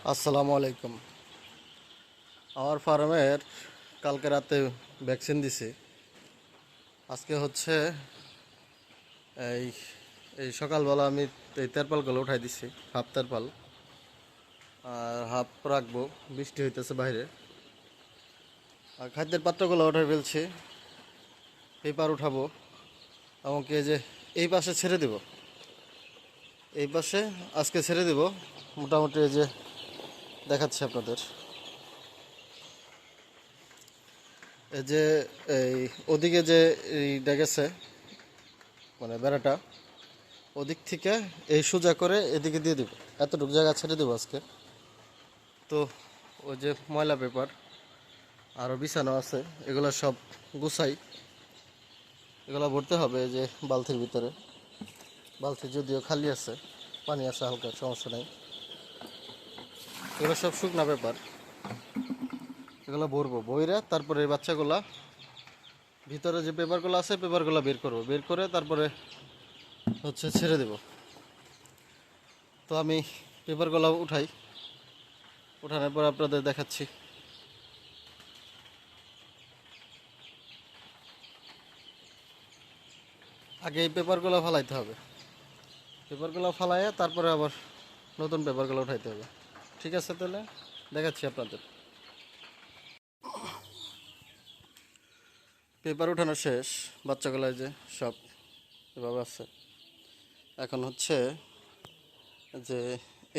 আসসালামু আলাইকুম। আমার ফার্মের কালকে রাতে ভ্যাকসিন দিছি। আজকে হচ্ছে এই এই সকালবেলা আমি এই তেরপালগুলো উঠাই দিছি, হাফ তেরপাল আর হাফ রাখবো। বৃষ্টি হইতেছে বাইরে। আর খাদ্যের পাত্রগুলো উঠাই ফেলছি, পেপার উঠাবো। এমনকি এই যে এই পাশে ছেড়ে দিব, এই পাশে আজকে ছেড়ে দিব। মোটামুটি এই যে দেখাচ্ছি আপনাদের। এই যে এই ওদিকে যে এইটা গেছে, মানে বেড়াটা ওদিক থেকে এই সোজা করে এদিকে দিয়ে দিব। এতটুকু জায়গা ছেড়ে দেবো আজকে। তো ওই যে ময়লা পেপার আরও বিছানো আছে, এগুলো সব গুছাই। এগুলো ভরতে হবে এই যে বালতির ভিতরে। বালতি যদিও খালি আছে, পানি আছে হালকা, সমস্যা নাই। এগুলো সব শুকনা পেপার, এগুলো ভরবো। বইরা তারপরে এই বাচ্চাগুলা ভিতরে যে পেপারগুলো আছে পেপারগুলো বের করবো। বের করে তারপরে হচ্ছে ছেড়ে দেব। তো আমি পেপারগুলো উঠাই, উঠানোর পর আপনাদের দেখাচ্ছি। আগে এই পেপারগুলো ফালাইতে হবে, পেপারগুলো ফালাইয়া তারপরে আবার নতুন পেপারগুলো উঠাইতে হবে। ঠিক আছে, তাহলে দেখাচ্ছি আপনাদের। পেপার উঠানো শেষ, বাচ্চাগুলো যে সব এভাবে আছে। এখন হচ্ছে যে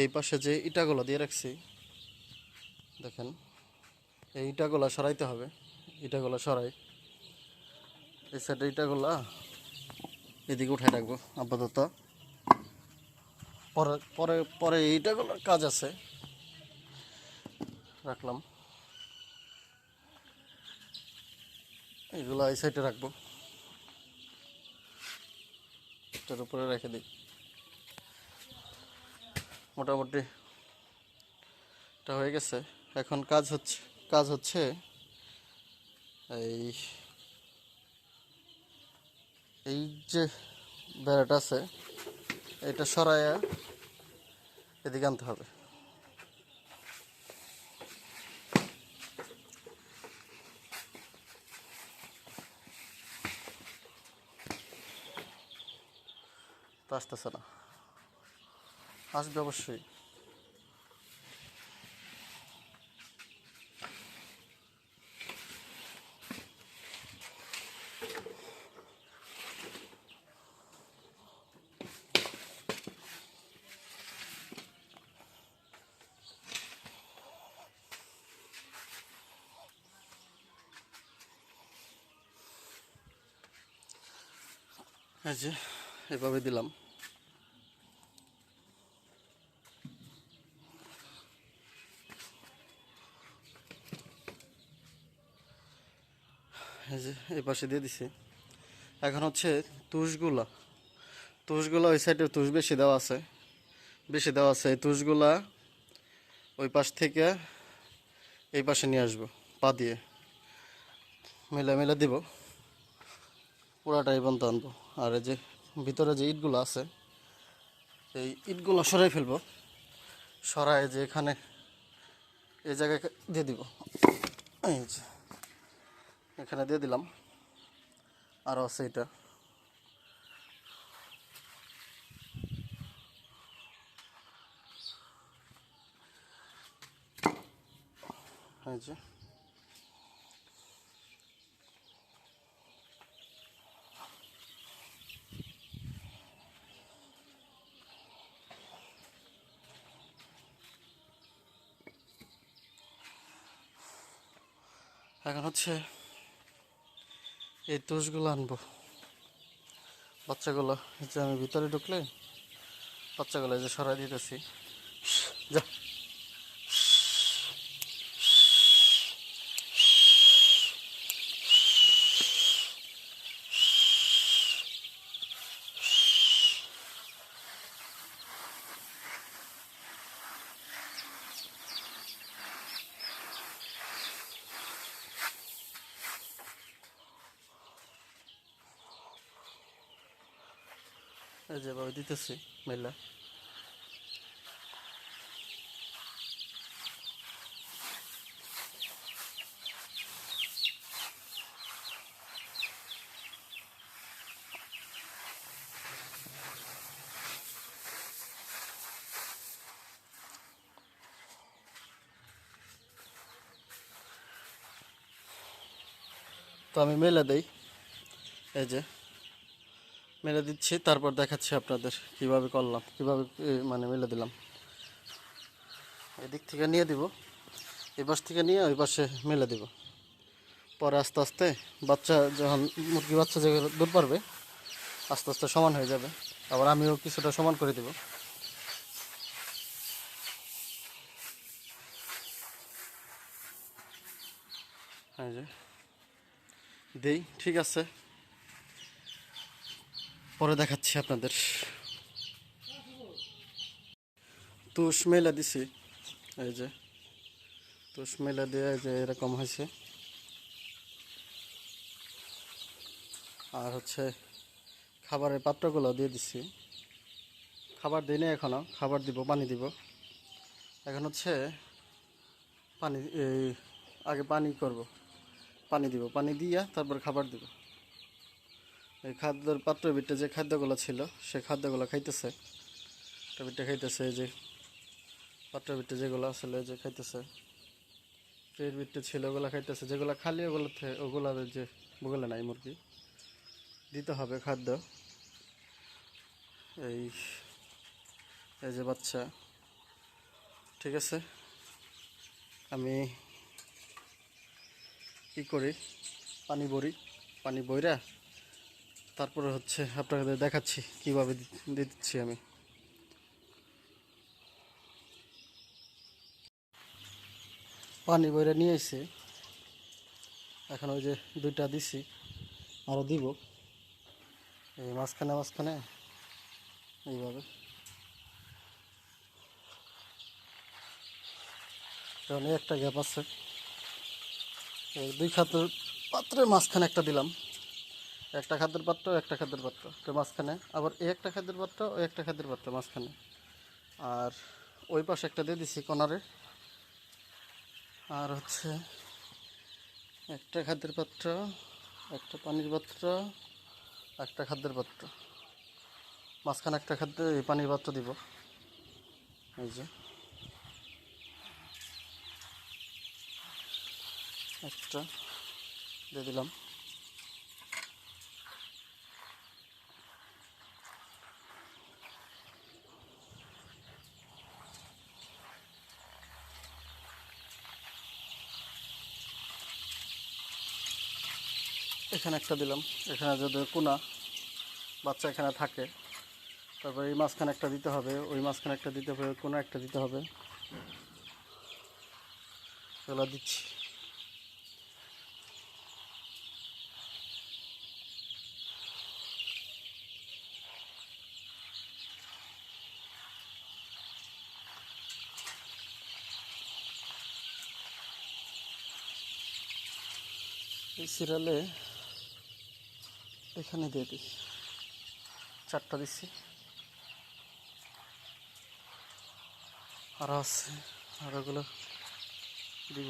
এই পাশে যে ইটাগুলো দিয়ে রাখছি, দেখেন এই ইটাগুলো সরাইতে হবে। ইটাগুলো সরাই, এই সাইডে ইটাগুলো এদিকে উঠাই রাখবো আপাতত। পরে পরে পরে ইটাগুলোর কাজ আছে, রাখলাম। এগুলো এই সাইডে রাখবো, এটার উপরে রেখে দিই। মোটামুটি এটা হয়ে গেছে। এখন কাজ হচ্ছে এই এই যে বেড়াটা আছে এটা সরাইয়া এদিকে আনতে হবে। তো আসতেছে না, আসবে অবশ্যই। এই যে এভাবে দিলাম। এই যে এই পাশে দিয়ে দিছি। এখন হচ্ছে তুষগুলা তুষগুলা ওই সাইডে তুষ বেশি দেওয়া আছে। এই তুষগুলা ওই পাশ থেকে এই পাশে নিয়ে আসবো, পা দিয়ে মেলা মেলা দিব, পুরাটাই বন্ধ আনবো। আর এই যে ভিতরে যে ইটগুলো আছে এই ইটগুলো সরাই ফেলবো। সরাই যে এখানে এই জায়গায় দিয়ে দিব। এই যে এখানে দিয়ে দিলাম। আরও আছে এটা, এই যে এখন হচ্ছে এই তুষগুলো আনবো। বাচ্চাগুলো এই যে আমি ভিতরে ঢুকলে বাচ্চাগুলো এই যে সরাই দিতেছি। যা, এই যেভাবে দিতেছি মেলা। তো আমি মেলে দেই, এই যে মেলে দিচ্ছি, তারপর দেখাচ্ছি আপনাদের কিভাবে করলাম, কিভাবে মানে মেলে দিলাম। এদিক থেকে নিয়ে দিব, এই পাশ থেকে নিয়ে ওই পাশে মেলে দিব। পরে আস্তে আস্তে বাচ্চা যখন মুরগি বাচ্চা যে দূর পারবে আস্তে আস্তে সমান হয়ে যাবে। আবার আমিও কিছুটা সমান করে দেব। এই যে দেই, ঠিক আছে, পরে দেখাচ্ছি আপনাদের। তুষ মেলা দিছি, এই যে তুষ মেলা দিয়ে যে এরকম হয়েছে। আর হচ্ছে খাবারের পাত্রগুলো দিয়ে দিচ্ছি। খাবার দিই না এখনও, খাবার দিব, পানি দিব। এখন হচ্ছে পানি, এই আগে পানি করব, পানি দিব, পানি দিয়া তারপর খাবার দিব। এই খাদ্যের পাত্রের ভিতরে যে খাদ্যগুলো ছিল সে খাদ্যগুলো খাইতেছে, ভিতরে খাইতেছে। এই যে পাত্রের ভিতরে যেগুলো আসলে যে খাইতেছে, ট্রের ভিতরে ছিল ওগুলো খাইতেছে, যেগুলো খালি ওগুলো যে বগলে নাই মুরগি দিতে হবে খাদ্য। এই এই যে বাচ্চা, ঠিক আছে। আমি কি করি, পানি ভরি, পানি বইরা তারপরে হচ্ছে আপনাদের দেখাচ্ছি কীভাবে দিচ্ছি আমি। পানি বইরা নিয়ে এসে এখন ওই যে দুইটা দিছি, আরও দিব এই মাঝখানে মাঝখানে এইভাবে। কারণ একটা গ্যাপ আছে, এই দুই খাদ্যের পাত্রের মাঝখানে একটা দিলাম, একটা খাদ্যের পাত্র একটা খাদ্যের পাত্র তো মাঝখানে, আবার এই একটা খাদ্যের পাত্র ওই একটা খাদ্যের পাত্র মাঝখানে, আর ওই পাশে একটা দিয়ে দিছি কর্নারে। আর হচ্ছে একটা খাদ্যের পাত্র, একটা পানির পাত্র, একটা খাদ্যের পাত্র, মাঝখানে একটা খাদ্য এই পানির পাত্র দিব। এই যে একটা দিয়ে দিলাম। এখানে একটা দিলাম, এখানে যদি কোনা বাচ্চা এখানে থাকে, তারপরে এই মাঝখানে একটা দিতে হবে, ওই মাঝখানে একটা দিতে হবে, কোনো একটা দিতে হবে, এগুলো দিচ্ছি। এই সিরিয়ালে এখানে দিয়ে দিই, চারটা দিচ্ছি, আরও আছে, আর ওগুলো দিব।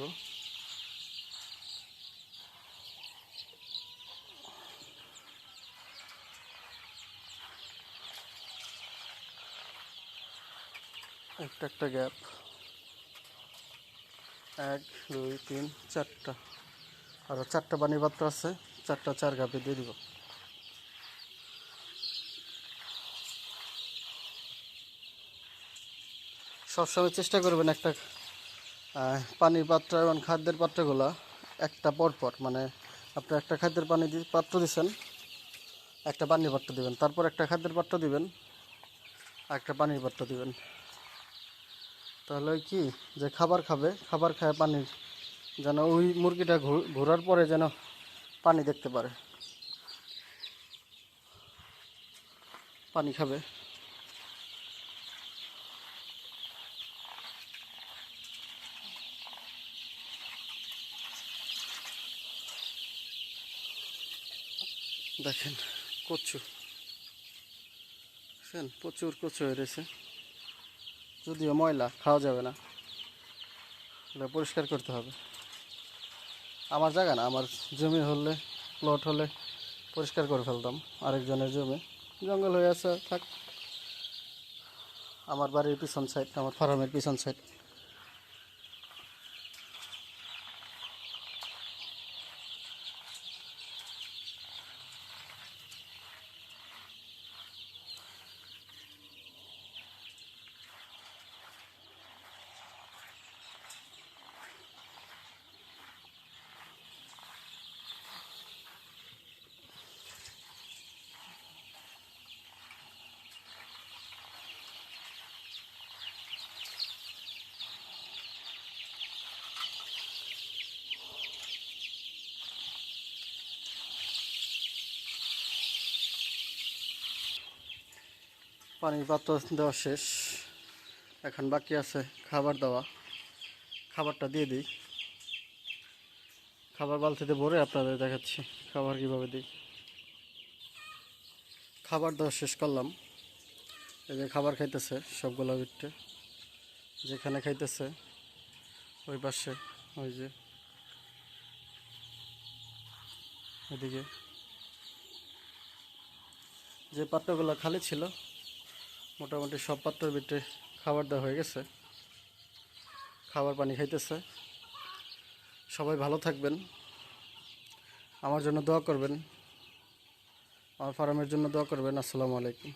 একটা একটা গ্যাপ, 1 2 3 4টা, আরও 4টা পানির পাত্র আছে, 4টা 4 গ্যাপে দিয়ে দিব। সবসময় চেষ্টা করবেন একটা পানির পাত্র এবং খাদ্যের পাত্রগুলো একটা পরপর, মানে আপনি একটা খাদ্যের পাত্র দিচ্ছেন, একটা পানির পাত্র দিবেন, তারপর একটা খাদ্যের পাত্র দিবেন, একটা পানির পাত্র দিবেন। তাহলে কি যে খাবার খাবে, খাবার খায় পানির, যেন ওই মুরগিটা ঘোরার পরে যেন পানি দেখতে পারে, পানি খাবে। দেখেন কচু, বুঝছেন, প্রচুর কচু হয়ে রয়েছে, যদিও ময়লা, খাওয়া যাবে না, এটা পরিষ্কার করতে হবে। আমার জায়গা না, আমার জমি হলে, প্লট হলে পরিষ্কার করে ফেলতাম, আরেকজনের জমি, জঙ্গল হয়ে আছে থাক। আমার বাড়ির পিছন সাইড, আমার ফার্মের পিছন সাইড। পানির পাত্র দেওয়া শেষ, এখন বাকি আছে খাবার দেওয়া। খাবারটা দিয়ে দিই। খাবার বালতিতে ভরে আপনাদের দেখাচ্ছি খাবার কীভাবে দিই। খাবার দেওয়া শেষ করলাম। এই যে খাবার খাইতেছে সবগুলো বিটে, যেখানে খাইতেছে ওই পাশে, ওই যে এদিকে যে পাত্রগুলো খালি ছিল মোটামুটি সব পাত্রের ভিতরে খাবার দেওয়া হয়ে গেছে। খাবার পানি খাইতেছে। সবাই ভালো থাকবেন, আমার জন্য দোয়া করবেন, আমার ফার্মের জন্য দোয়া করবেন। আসসালামু আলাইকুম।